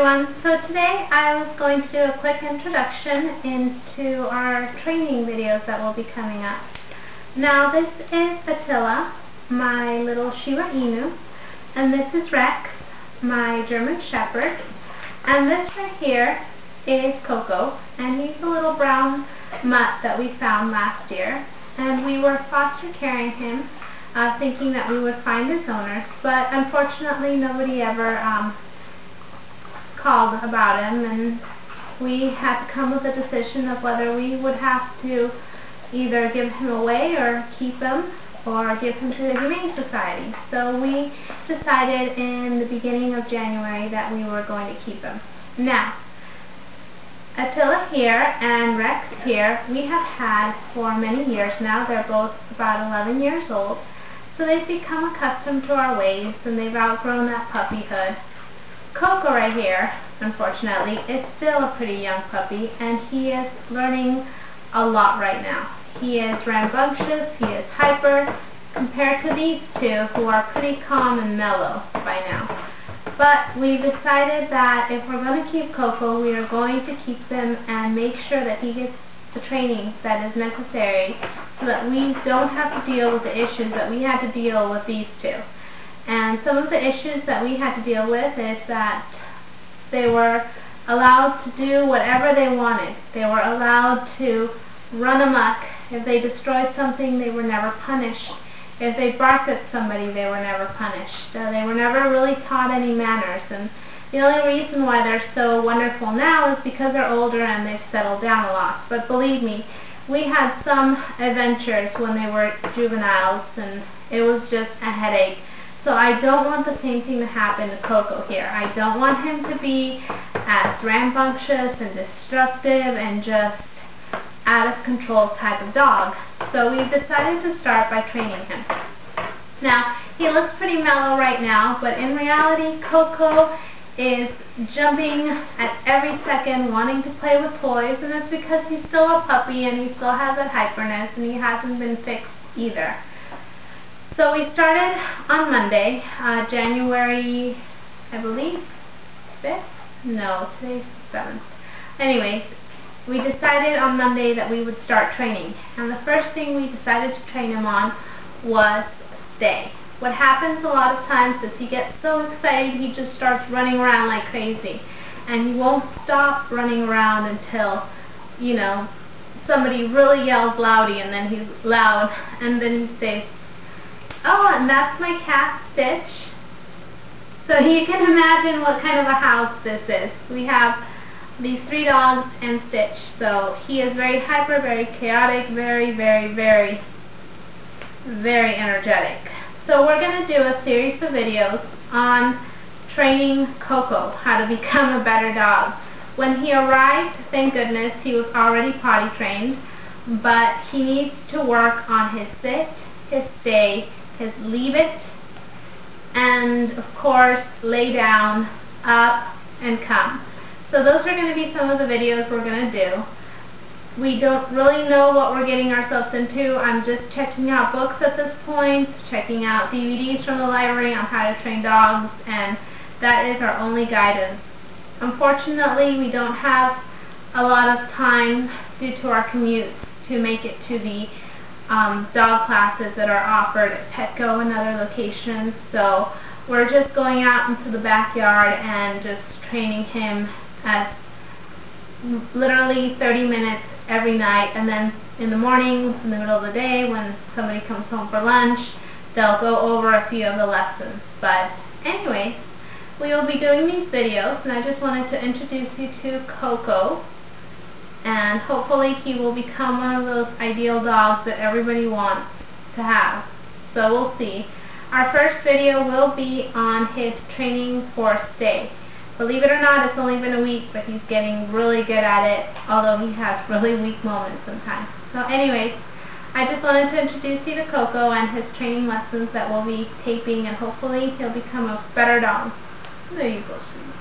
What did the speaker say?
everyone. So today I was going to do a quick introduction into our training videos that will be coming up. Now this is Attila, my little Shiba Inu, and this is Rex, my German Shepherd, and this right here is Coco, and he's a little brown mutt that we found last year, and we were foster caring him, thinking that we would find his owner, but unfortunately nobody ever called about him, and we had to come with a decision of whether we would have to either give him away or keep him or give him to the Humane Society. So we decided in the beginning of January that we were going to keep him. Now, Attila here and Rex here, we have had for many years now. They're both about 11 years old. So they've become accustomed to our ways, and they've outgrown that puppyhood. Coco right here, unfortunately, is still a pretty young puppy, and he is learning a lot right now. He is rambunctious, he is hyper, compared to these two who are pretty calm and mellow by now. But we decided that if we're going to keep Coco, we are going to keep him and make sure that he gets the training that is necessary so that we don't have to deal with the issues that we had to deal with these two. And some of the issues that we had to deal with is that they were allowed to do whatever they wanted. They were allowed to run amok. If they destroyed something, they were never punished. If they barked at somebody, they were never punished. They were never really taught any manners. And the only reason why they're so wonderful now is because they're older and they've settled down a lot. But believe me, we had some adventures when they were juveniles, and it was just a headache. So I don't want the same thing to happen to Coco here. I don't want him to be as rambunctious and destructive and just out of control type of dog. So we decided to start by training him. Now, he looks pretty mellow right now, but in reality, Coco is jumping at every second, wanting to play with toys, and it's because he's still a puppy and he still has that hyperness, and he hasn't been fixed either. So we started on Monday, January, I believe, 5th? No, today's 7th. Anyways, we decided on Monday that we would start training. And the first thing we decided to train him on was stay. What happens a lot of times is he gets so excited he just starts running around like crazy. And he won't stop running around until, you know, somebody really yells loudy, and then he's loud, and then he says, "Oh, and that's my cat, Stitch." So you can imagine what kind of a house this is. We have these 3 dogs and Stitch. So he is very hyper, very chaotic, very, very, very, very energetic. So we're going to do a series of videos on training Coco, how to become a better dog. When he arrived, thank goodness, he was already potty trained, but he needs to work on his sit, his stay, his leave it, and of course lay down, up, and come. So those are going to be some of the videos we're going to do. We don't really know what we're getting ourselves into. I'm just checking out books at this point, checking out DVDs from the library on how to train dogs, and that is our only guidance. Unfortunately, we don't have a lot of time due to our commute to make it to the dog classes that are offered at Petco and other locations. So we're just going out into the backyard and just training him at literally 30 minutes every night, and then in the morning, in the middle of the day, when somebody comes home for lunch, they'll go over a few of the lessons. But anyway, we will be doing these videos, and I just wanted to introduce you to Coco, and hopefully he will become one of those ideal dogs that everybody wants to have. So we'll see. Our first video will be on his training for stay. Believe it or not, it's only been a week, but he's getting really good at it, although he has really weak moments sometimes. So anyways, I just wanted to introduce you to Coco and his training lessons that we'll be taping, and hopefully he'll become a better dog. There you go, sweetie.